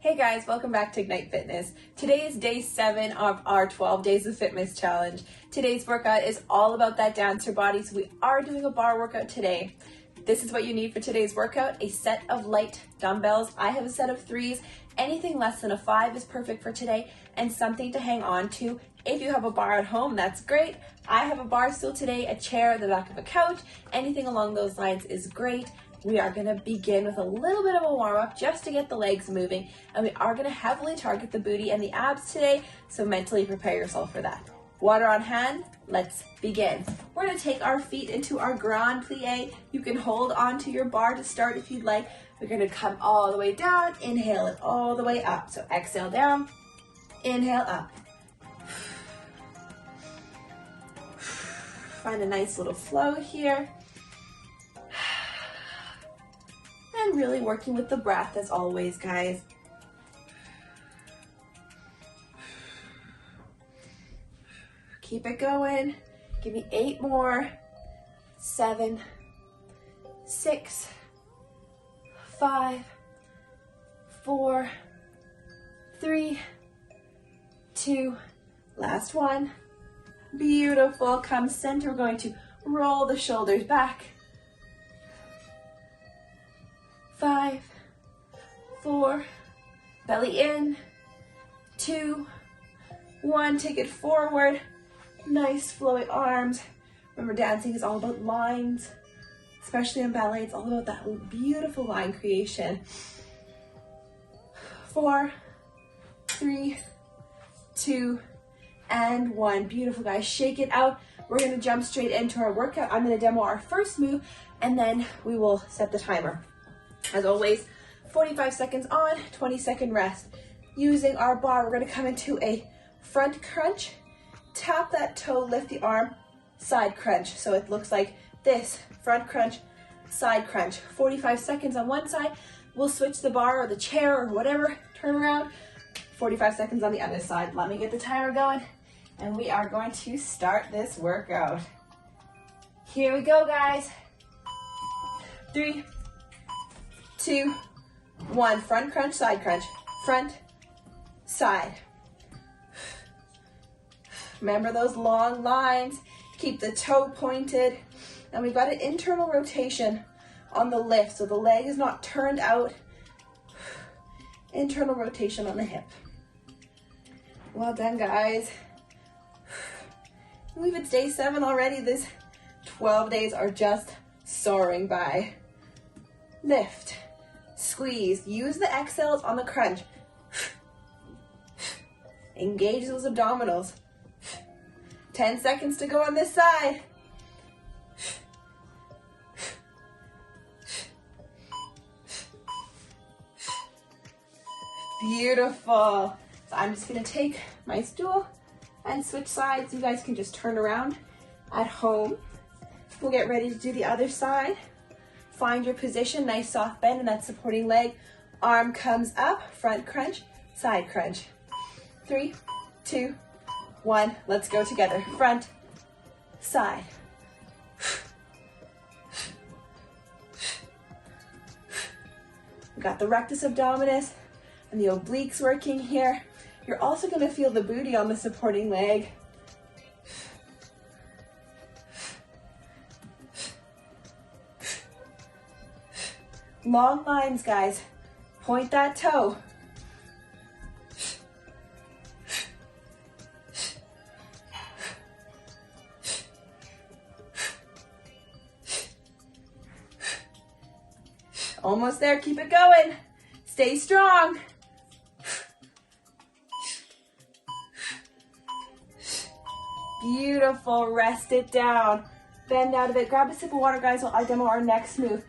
Hey guys, welcome back to Ignite Fitness. Today is day 7 of our 12 Days of Fitness challenge. Today's workout is all about that dancer body, so we are doing a bar workout today. This is what you need for today's workout: a set of light dumbbells. I have a set of 3s. Anything less than a 5 is perfect for today, and something to hang on to. If you have a bar at home, that's great. I have a bar stool today, a chair, the back of a couch. Anything along those lines is great. We are going to begin with a little bit of a warm-up just to get the legs moving, and we are going to heavily target the booty and the abs today, so mentally prepare yourself for that. Water on hand, let's begin. We're going to take our feet into our grand plie. You can hold onto your bar to start if you'd like. We're going to come all the way down, inhale it all the way up. So exhale down, inhale up. Find a nice little flow here. And really working with the breath as always, guys. Keep it going. Give me 8 more. 7, 6, 5, 4, 3, 2, last one. Beautiful. Come center. We're going to roll the shoulders back. 5, 4, belly in, 2, 1, take it forward. Nice flowing arms. Remember, dancing is all about lines, especially in ballet. It's all about that beautiful line creation. 4, 3, 2, and 1. Beautiful, guys. Shake it out. We're going to jump straight into our workout. I'm going to demo our first move, and then we will set the timer. As always, 45 seconds on, 20-second rest. Using our bar, we're going to come into a front crunch. Tap that toe, lift the arm, side crunch. So it looks like this: front crunch, side crunch. 45 seconds on one side. We'll switch the bar or the chair or whatever, turn around. 45 seconds on the other side. Let me get the timer going, and we are going to start this workout. Here we go, guys. 3, 2, 1. Front crunch, side crunch. Front, side. Remember those long lines. Keep the toe pointed. And we've got an internal rotation on the lift, so the leg is not turned out. Internal rotation on the hip. Well done, guys. I believe it's day 7 already. This 12 days are just soaring by. Lift. Squeeze. Use the exhales on the crunch. Engage those abdominals. 10 seconds to go on this side. Beautiful. So I'm just going to take my stool and switch sides. You guys can just turn around at home. We'll get ready to do the other side. Find your position, nice soft bend in that supporting leg. Arm comes up, front crunch, side crunch. 3, 2, 1, let's go together. Front, side. We got the rectus abdominis and the obliques working here. You're also going to feel the booty on the supporting leg. Long lines, guys. Point that toe. Almost there. Keep it going. Stay strong. Beautiful. Rest it down. Bend out of it. Grab a sip of water, guys, while I demo our next move.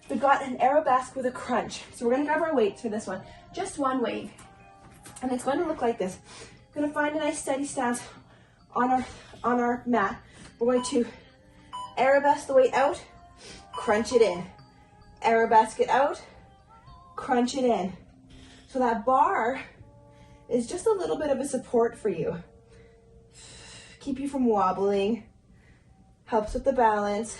We've got an Arabesque with a crunch. So we're going to grab our weights for this one. Just one weight. And it's going to look like this. We're going to find a nice steady stance on our mat. We're going to Arabesque the weight out, crunch it in. Arabesque it out, crunch it in. So that bar is just a little bit of a support for you. Keep you from wobbling, helps with the balance,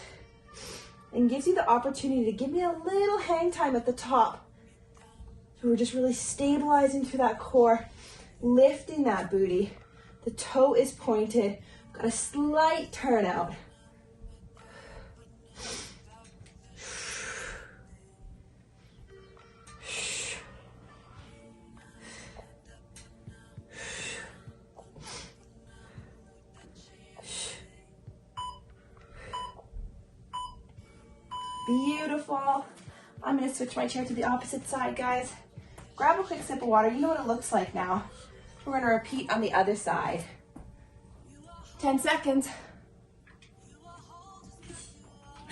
and gives you the opportunity to give me a little hang time at the top. So we're just really stabilizing through that core, lifting that booty. The toe is pointed, got a slight turn out. Beautiful. I'm going to switch my chair to the opposite side, guys. Grab a quick sip of water. You know what it looks like now. We're going to repeat on the other side. 10 seconds.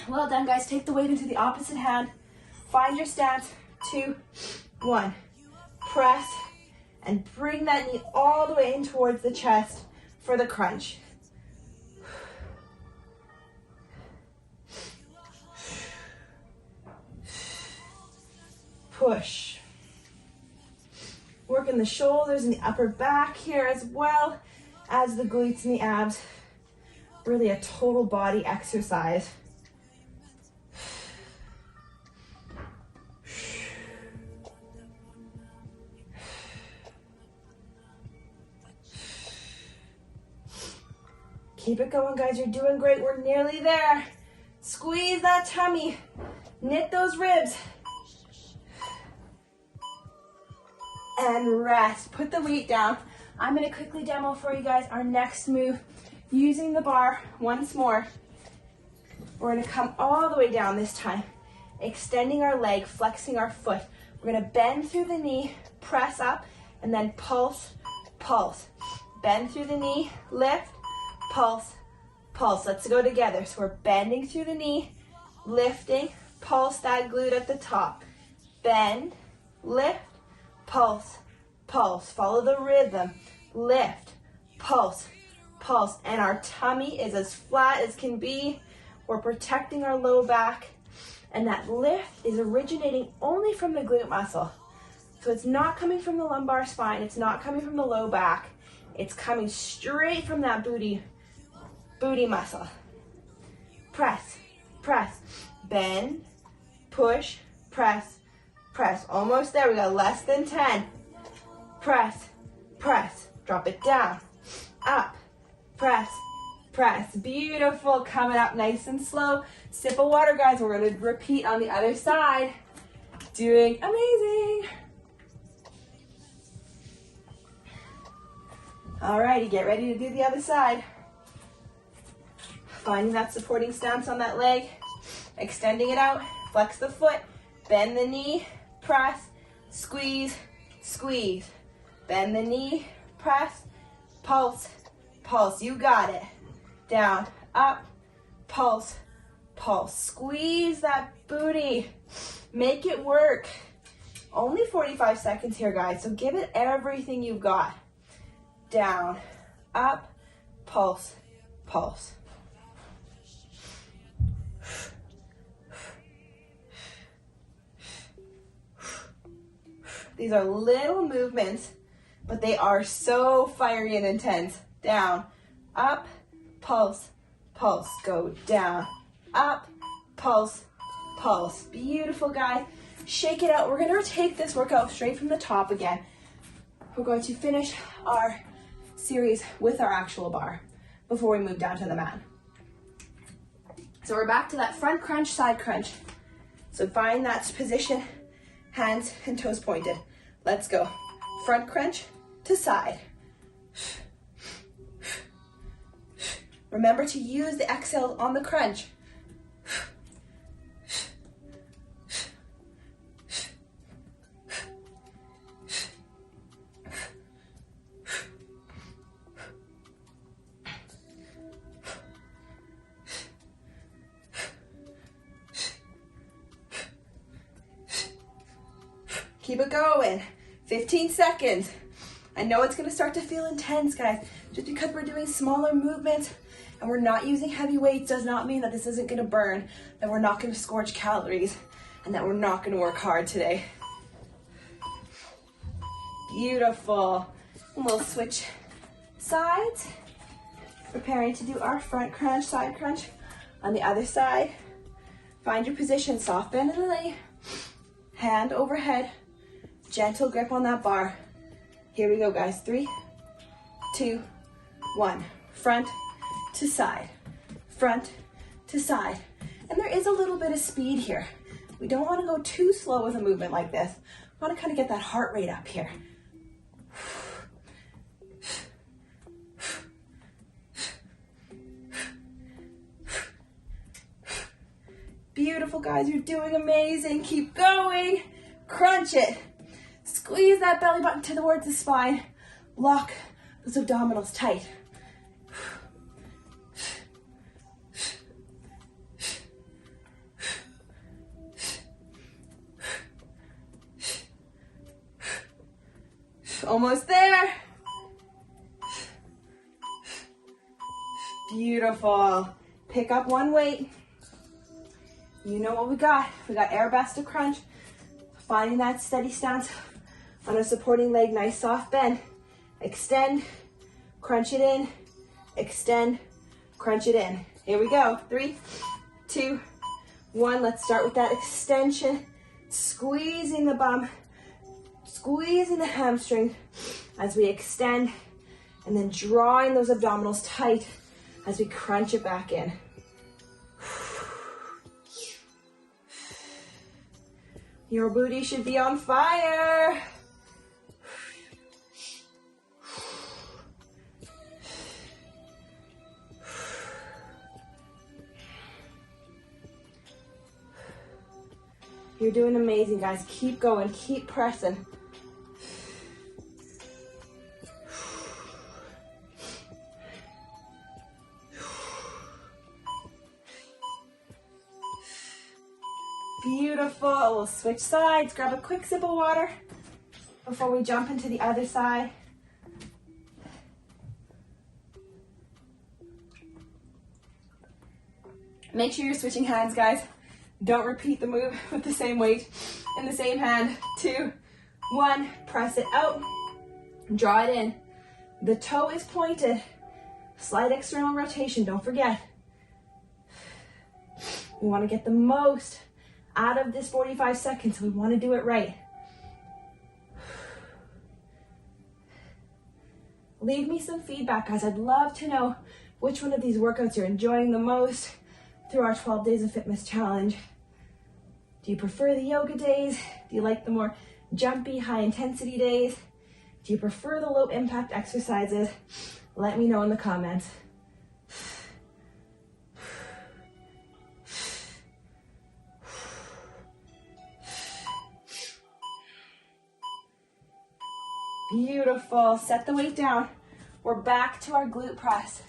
Well done, guys. Take the weight into the opposite hand. Find your stance. 2, 1. Press and bring that knee all the way in towards the chest for the crunch. Push. Working the shoulders and the upper back here as well as the glutes and the abs. Really a total body exercise. Keep it going, guys. You're doing great. We're nearly there. Squeeze that tummy. Knit those ribs. And rest. Put the weight down. I'm going to quickly demo for you guys our next move using the bar once more. We're going to come all the way down this time, extending our leg, flexing our foot. We're going to bend through the knee, press up, and then pulse, pulse. Bend through the knee, lift, pulse, pulse. Let's go together. So we're bending through the knee, lifting, pulse that glute at the top. Bend, lift, pulse, pulse. Follow the rhythm. Lift, pulse, pulse. And our tummy is as flat as can be. We're protecting our low back. And that lift is originating only from the glute muscle. So it's not coming from the lumbar spine. It's not coming from the low back. It's coming straight from that booty muscle. Press, press, bend, push, press, press. Almost there. We got less than 10. Press, press. Drop it down. Up. Press, press. Beautiful. Coming up nice and slow. Sip of water, guys. We're going to repeat on the other side. Doing amazing. Alrighty, get ready to do the other side. Finding that supporting stance on that leg. Extending it out. Flex the foot. Bend the knee. Press, squeeze, squeeze. Bend the knee, press, pulse, pulse. You got it. Down, up, pulse, pulse. Squeeze that booty. Make it work. Only 45 seconds here, guys, so give it everything you've got. Down, up, pulse, pulse. These are little movements, but they are so fiery and intense. Down, up, pulse, pulse. Go down, up, pulse, pulse. Beautiful, guys. Shake it out. We're going to take this workout straight from the top again. We're going to finish our series with our actual bar before we move down to the mat. So we're back to that front crunch, side crunch. So find that position, hands and toes pointed. Let's go. Front crunch to side. Remember to use the exhale on the crunch. Keep it going. 15 seconds. I know it's going to start to feel intense, guys. Just because we're doing smaller movements and we're not using heavy weights does not mean that this isn't going to burn, that we're not going to scorch calories, and that we're not going to work hard today. Beautiful. And we'll switch sides. Preparing to do our front crunch, side crunch on the other side. Find your position, soft bend in the knee, hand overhead, Gentle grip on that bar. Here we go, guys. 3, 2, 1. Front to side, front to side. And there is a little bit of speed here. We don't want to go too slow with a movement like this. We want to kind of get that heart rate up here. Beautiful, guys. You're doing amazing. Keep going. Crunch it. Squeeze that belly button towards the spine. Lock those abdominals tight. Almost there. Beautiful. Pick up one weight. You know what we got. We got Arabesque to crunch. Finding that steady stance on a supporting leg. Nice soft bend. Extend. Crunch it in. Extend. Crunch it in. Here we go. 3, 2, 1. Let's start with that extension. Squeezing the bum. Squeezing the hamstring as we extend, and then drawing those abdominals tight as we crunch it back in. Your booty should be on fire. You're doing amazing, guys. Keep going, keep pressing. Beautiful. We'll switch sides. Grab a quick sip of water before we jump into the other side. Make sure you're switching hands, guys. Don't repeat the move with the same weight in the same hand. 2, 1. Press it out. Draw it in. The toe is pointed. Slight external rotation. Don't forget. We want to get the most out of this 45 seconds. We want to do it right. Leave me some feedback, guys. I'd love to know which one of these workouts you're enjoying the most through our 12 Days of Fitness Challenge. Do you prefer the yoga days? Do you like the more jumpy, high intensity days? Do you prefer the low impact exercises? Let me know in the comments. Beautiful. Set the weight down. We're back to our glute press.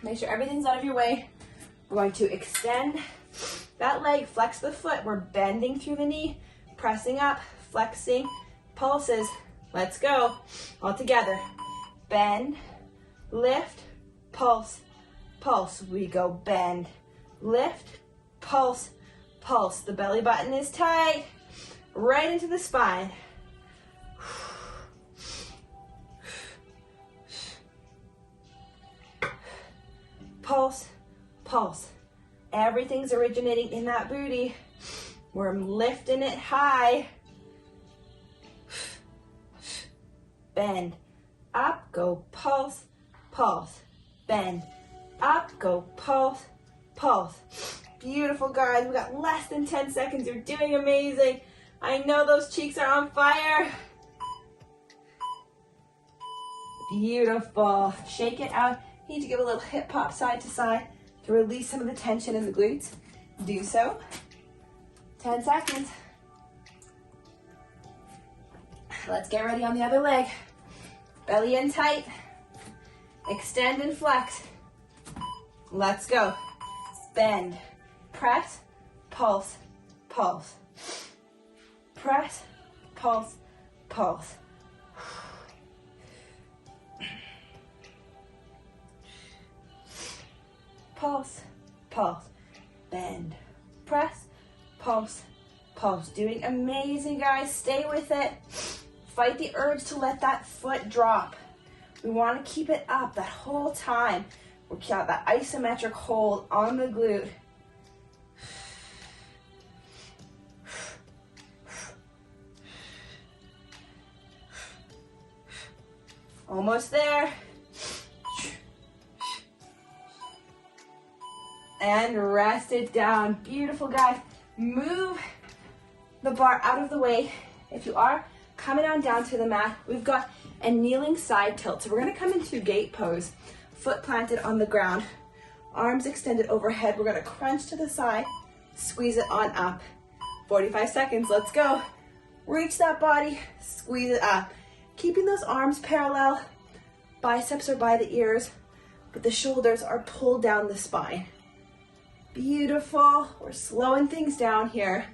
Make sure everything's out of your way. We're going to extend that leg, flex the foot. We're bending through the knee, pressing up, flexing, pulses. Let's go. All together. Bend, lift, pulse, pulse. We go bend, lift, pulse, pulse. The belly button is tight. Right into the spine. Pulse, pulse. Everything's originating in that booty. We're lifting it high. Bend, up, go, pulse, pulse. Bend, up, go, pulse, pulse. Beautiful, guys. We got less than 10 seconds. You're doing amazing. I know those cheeks are on fire. Beautiful. Shake it out. You need to give a little hip hop side to side to release some of the tension in the glutes. Do so. 10 seconds. Let's get ready on the other leg. Belly in tight. Extend and flex. Let's go. Bend. Press. Pulse. Pulse. Press, pulse, pulse. Pulse, pulse. Bend, press, pulse, pulse. Doing amazing, guys. Stay with it. Fight the urge to let that foot drop. We want to keep it up that whole time. We'll got that isometric hold on the glute. Almost there. And rest it down. Beautiful, guys. Move the bar out of the way. If you are coming on down to the mat, we've got a kneeling side tilt. So we're gonna come into gate pose, foot planted on the ground, arms extended overhead. We're gonna crunch to the side, squeeze it on up. 45 seconds, let's go. Reach that body, squeeze it up. Keeping those arms parallel, biceps are by the ears, but the shoulders are pulled down the spine. Beautiful. We're slowing things down here.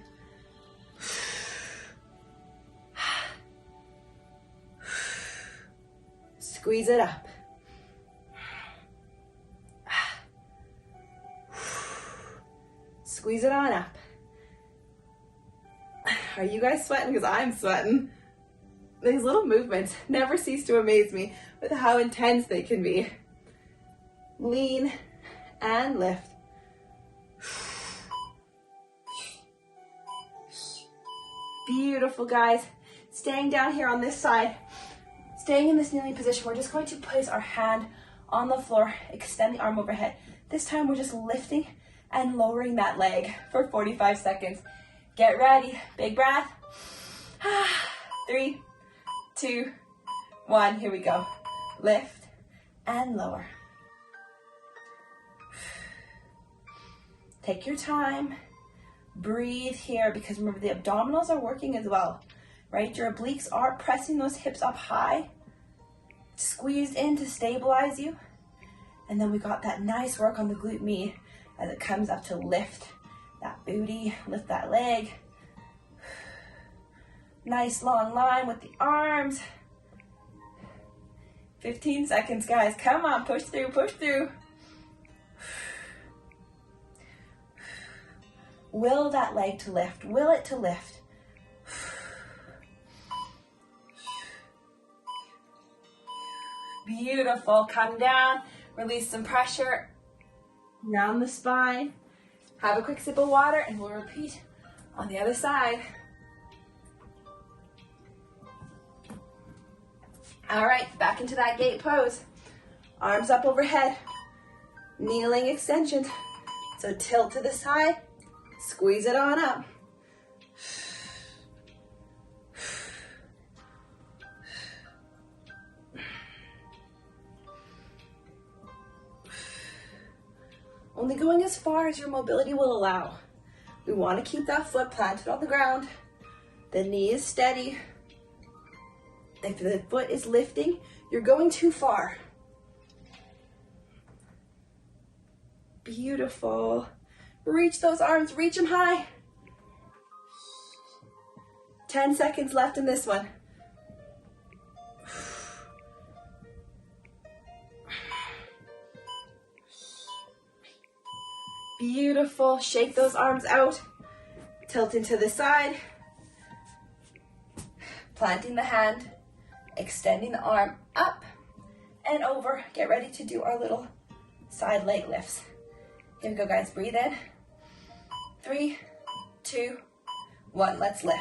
Squeeze it up. Squeeze it on up. Are you guys sweating? Because I'm sweating. These little movements never cease to amaze me with how intense they can be. Lean and lift. Beautiful, guys. Staying down here on this side, staying in this kneeling position, we're just going to place our hand on the floor, extend the arm overhead. This time we're just lifting and lowering that leg for 45 seconds. Get ready. Big breath. 3, 2, 1. Here we go. Lift and lower. Take your time. Breathe here, because remember, the abdominals are working as well, right? Your obliques are pressing those hips up high, squeezed in to stabilize you. And then we got that nice work on the glute med as it comes up to lift that booty, lift that leg. Nice long line with the arms. 15 seconds, guys. Come on, push through, push through. Will that leg to lift, will it to lift. Beautiful, come down, release some pressure around the spine. Have a quick sip of water and we'll repeat on the other side. All right, back into that gate pose. Arms up overhead, kneeling extensions. So tilt to the side, squeeze it on up. Only going as far as your mobility will allow. We want to keep that foot planted on the ground. The knee is steady. If the foot is lifting, you're going too far. Beautiful. Reach those arms, reach them high. 10 seconds left in this one. Beautiful. Shake those arms out. Tilt into the side. Planting the hand. Extending the arm up and over. Get ready to do our little side leg lifts. Here we go, guys. Breathe in. 3, 2, 1. Let's lift.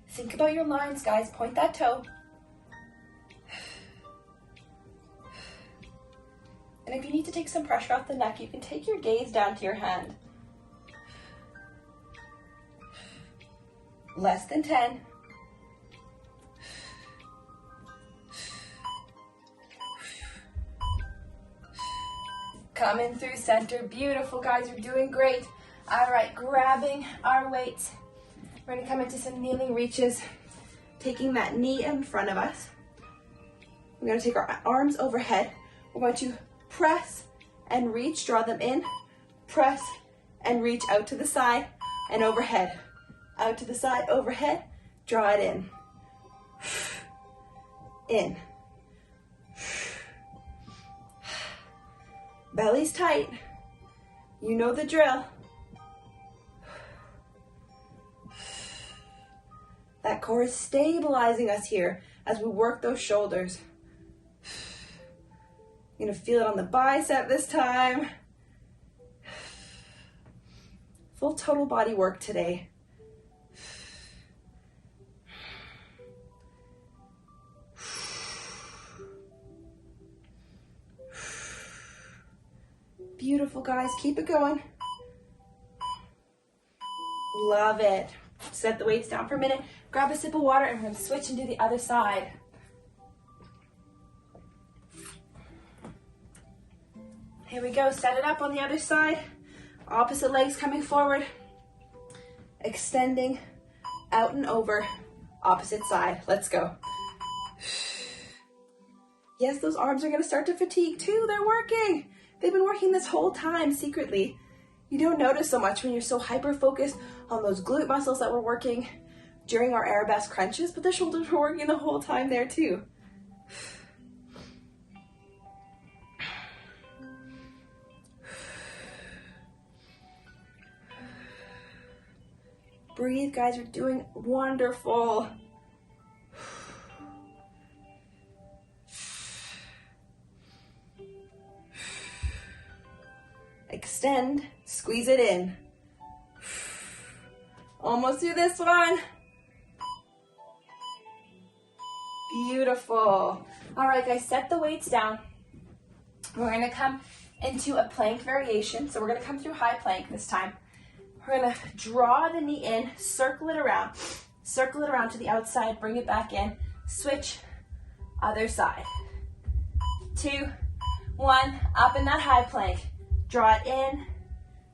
Think about your lines, guys. Point that toe. And if you need to take some pressure off the neck, you can take your gaze down to your hand. Less than 10. Coming through center. Beautiful, guys. You're doing great. All right, grabbing our weights. We're going to come into some kneeling reaches, taking that knee in front of us. We're going to take our arms overhead. We're going to press and reach, draw them in, press and reach out to the side and overhead. Out to the side, overhead, draw it in. In. Belly's tight. You know the drill. That core is stabilizing us here as we work those shoulders. You're gonna feel it on the bicep this time. Full total body work today. Beautiful, guys. Keep it going. Love it. Set the weights down for a minute. Grab a sip of water and we're going to switch and do the other side. Here we go. Set it up on the other side. Opposite legs coming forward. Extending out and over. Opposite side. Let's go. Yes, those arms are going to start to fatigue too. They're working. They've been working this whole time secretly. You don't notice so much when you're so hyper-focused on those glute muscles that we're working during our Arabesque crunches, but the shoulders were working the whole time there too. Breathe, guys. You're doing wonderful. Extend, squeeze it in. Almost through this one. Beautiful. All right, guys, set the weights down. We're gonna come into a plank variation. So we're gonna come through high plank this time. We're gonna draw the knee in, circle it around to the outside, bring it back in, switch, other side. 2, 1, up in that high plank. Draw it in,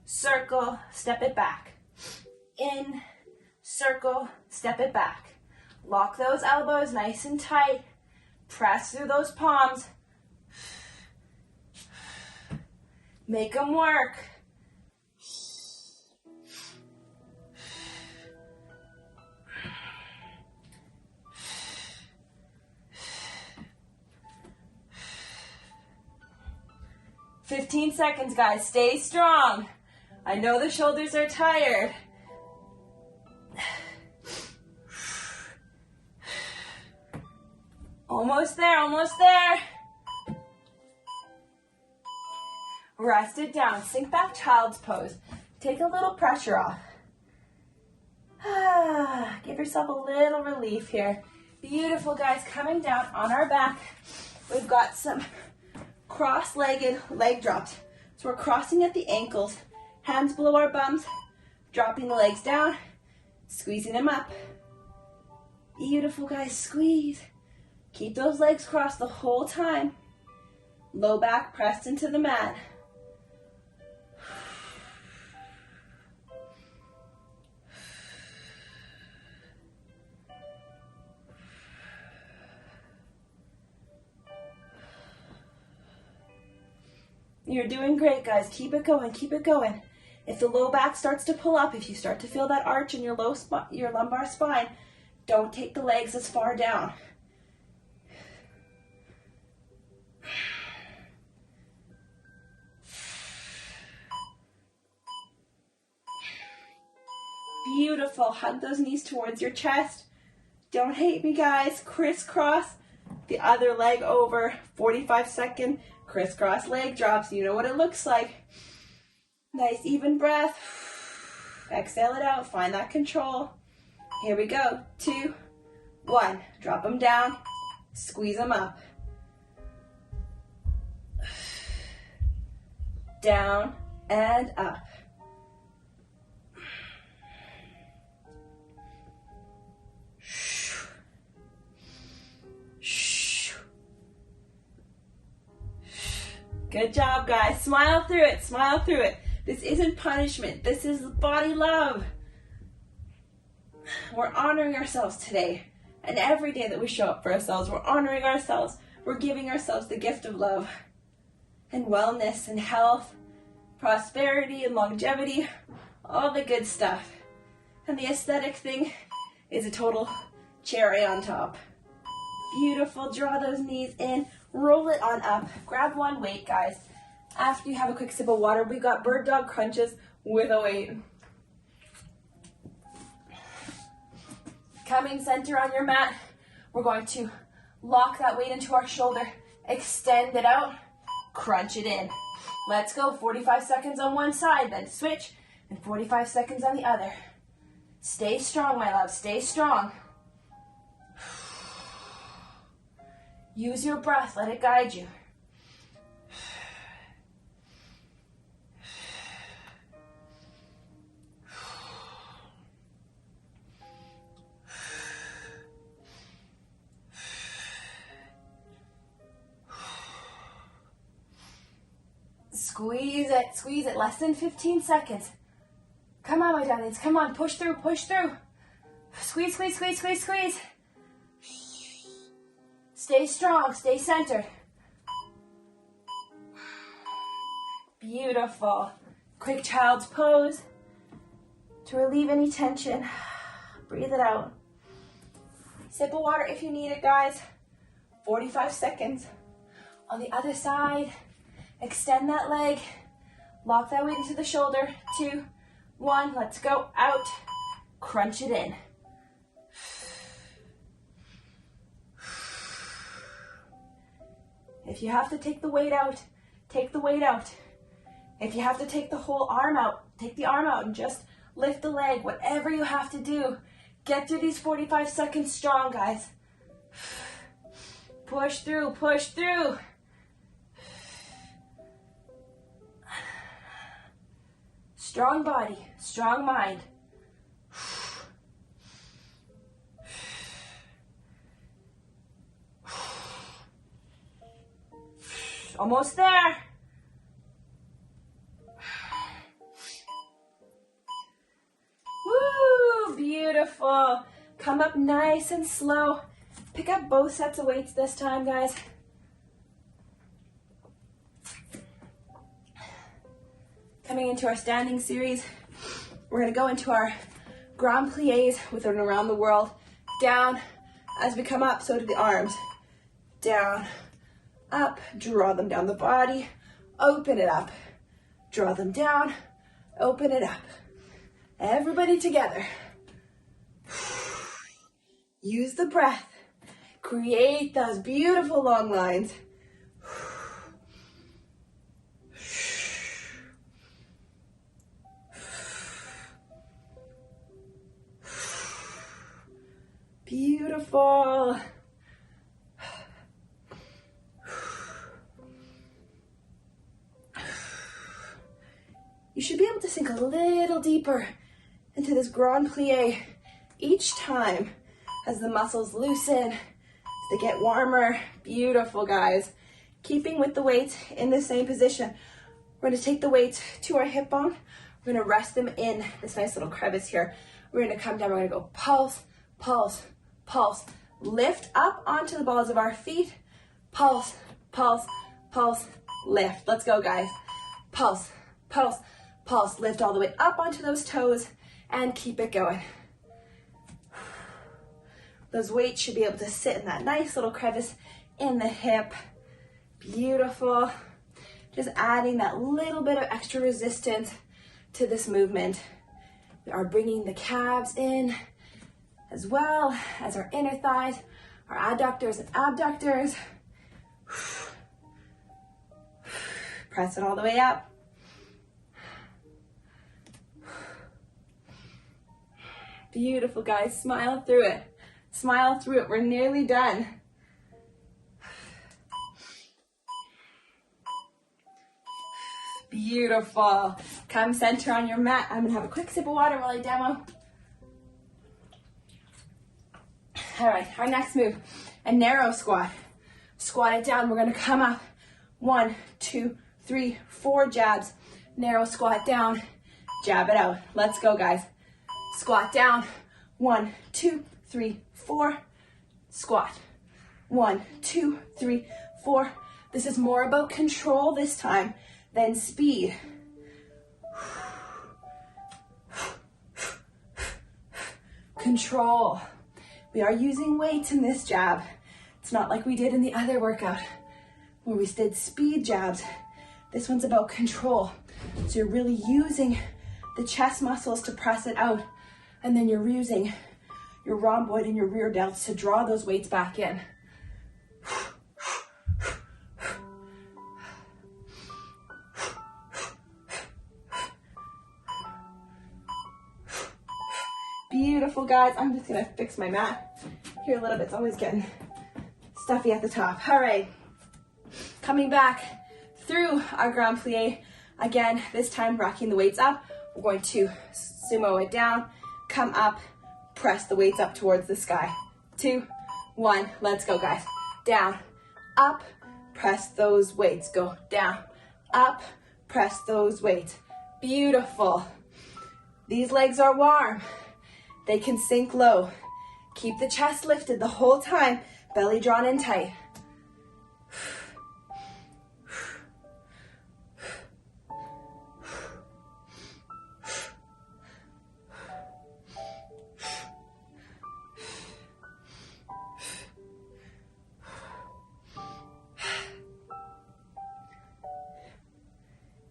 circle, step it back. In, circle, step it back. Lock those elbows nice and tight. Press through those palms. Make them work. "15 seconds, guys. Stay strong. I know the shoulders are tired. Almost there, almost there. Rest it down. Sink back, child's pose. Take a little pressure off. Give yourself a little relief here. Beautiful, guys. Coming down on our back. We've got some cross-legged leg drops. So we're crossing at the ankles, hands below our bums, dropping the legs down, squeezing them up. Beautiful, guys. Squeeze. Keep those legs crossed the whole time. Low back pressed into the mat. You're doing great, guys. Keep it going, keep it going. If the low back starts to pull up, if you start to feel that arch in your lumbar spine, don't take the legs as far down. Beautiful. Hug those knees towards your chest. Don't hate me, guys. Crisscross the other leg over. 45-second crisscross leg drops. You know what it looks like. Nice even breath. Exhale it out. Find that control. Here we go. 2, 1. Drop them down. Squeeze them up. Down and up. Good job, guys. Smile through it. Smile through it. This isn't punishment. This is body love. We're honoring ourselves today. And every day that we show up for ourselves, we're honoring ourselves. We're giving ourselves the gift of love and wellness and health, prosperity and longevity, all the good stuff. And the aesthetic thing is a total cherry on top. Beautiful. Draw those knees in. Roll it on up. Grab one weight, guys. After you have a quick sip of water, we've got bird dog crunches with a weight. Coming center on your mat. We're going to lock that weight into our shoulder, extend it out, crunch it in. Let's go. 45 seconds on one side, then switch, and 45 seconds on the other. Stay strong, my love. Stay strong. Use your breath. Let it guide you. Squeeze it, less than 15 seconds. Come on, my darlings, come on, push through, push through. Squeeze, squeeze, squeeze, squeeze, squeeze. Stay strong, stay centered. Beautiful. Quick child's pose to relieve any tension. Breathe it out. Sip of water if you need it, guys. 45 seconds. On the other side. Extend that leg, lock that weight into the shoulder, 2, 1, let's go, out, crunch it in. If you have to take the weight out, take the weight out. If you have to take the whole arm out, take the arm out and just lift the leg, whatever you have to do. Get through these 45 seconds strong, guys. Push through, push through. Strong body, strong mind. Almost there. Woo, beautiful. Come up nice and slow. Pick up both sets of weights this time, guys. Coming into our standing series, we're going to go into our grand plies with an around the world. Down, as we come up, so do the arms. Down, up, draw them down the body, open it up. Draw them down, open it up. Everybody together. Use the breath. Create those beautiful long lines. Beautiful. You should be able to sink a little deeper into this grand plie each time as the muscles loosen, as they get warmer. Beautiful, guys. Keeping with the weights in the same position. We're going to take the weights to our hip bone. We're going to rest them in this nice little crevice here. We're going to come down. We're going to go pulse, pulse, pulse. Lift up onto the balls of our feet. Pulse, pulse, pulse, lift. Let's go, guys. Pulse, pulse, pulse. Lift all the way up onto those toes and keep it going. Those weights should be able to sit in that nice little crevice in the hip. Beautiful. Just adding that little bit of extra resistance to this movement. We are bringing the calves in as well as our inner thighs, our adductors and abductors. Press it all the way up. Beautiful, guys. Smile through it. Smile through it. We're nearly done. Beautiful. Come center on your mat. I'm gonna have a quick sip of water while I demo. All right, our next move, a narrow squat. Squat it down. We're gonna come up. 1, 2, 3, 4 jabs. Narrow squat down. Jab it out. Let's go, guys. Squat down. 1, 2, 3, 4. Squat. 1, 2, 3, 4. This is more about control this time than speed. Control. We are using weights in this jab. It's not like we did in the other workout where we did speed jabs. This one's about control. So you're really using the chest muscles to press it out, and then you're using your rhomboid and your rear delts to draw those weights back in. Beautiful, guys. I'm just gonna fix my mat here a little bit. It's always getting stuffy at the top. All right, coming back through our grand plie. Again, this time rocking the weights up. We're going to sumo it down, come up, press the weights up towards the sky. 2, 1, let's go, guys. Down, up, press those weights. Go down, up, press those weights. Beautiful. These legs are warm. They can sink low. Keep the chest lifted the whole time, belly drawn in tight.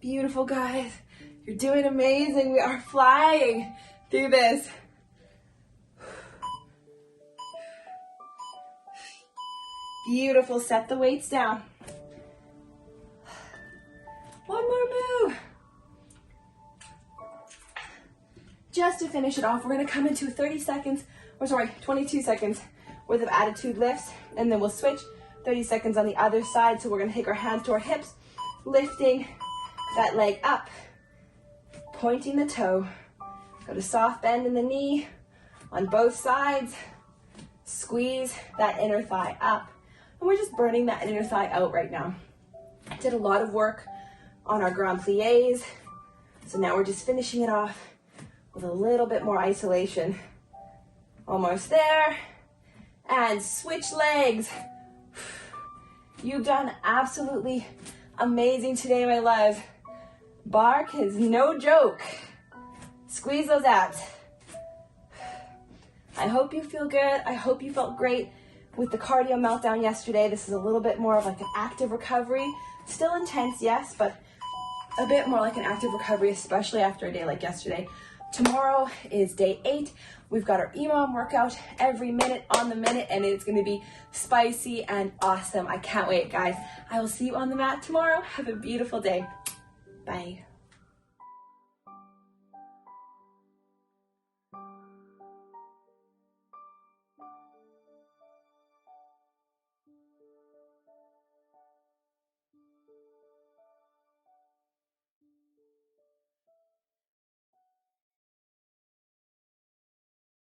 Beautiful, guys. You're doing amazing. We are flying through this. Beautiful. Set the weights down. One more move. Just to finish it off, we're going to come into 22 seconds worth of attitude lifts, and then we'll switch 30 seconds on the other side. So we're going to take our hands to our hips, lifting that leg up, pointing the toe. Go to soft bend in the knee on both sides. Squeeze that inner thigh up. And we're just burning that inner thigh out right now. I did a lot of work on our grand plies. So now we're just finishing it off with a little bit more isolation. Almost there. And switch legs. You've done absolutely amazing today, my love. Barre is no joke. Squeeze those abs. I hope you feel good. I hope you felt great with the cardio meltdown yesterday. This is a little bit more of like an active recovery. Still intense, yes, but a bit more like an active recovery, especially after a day like yesterday. Tomorrow is day 8. We've got our EMOM workout every minute on the minute, and it's going to be spicy and awesome. I can't wait, guys. I will see you on the mat tomorrow. Have a beautiful day. Bye.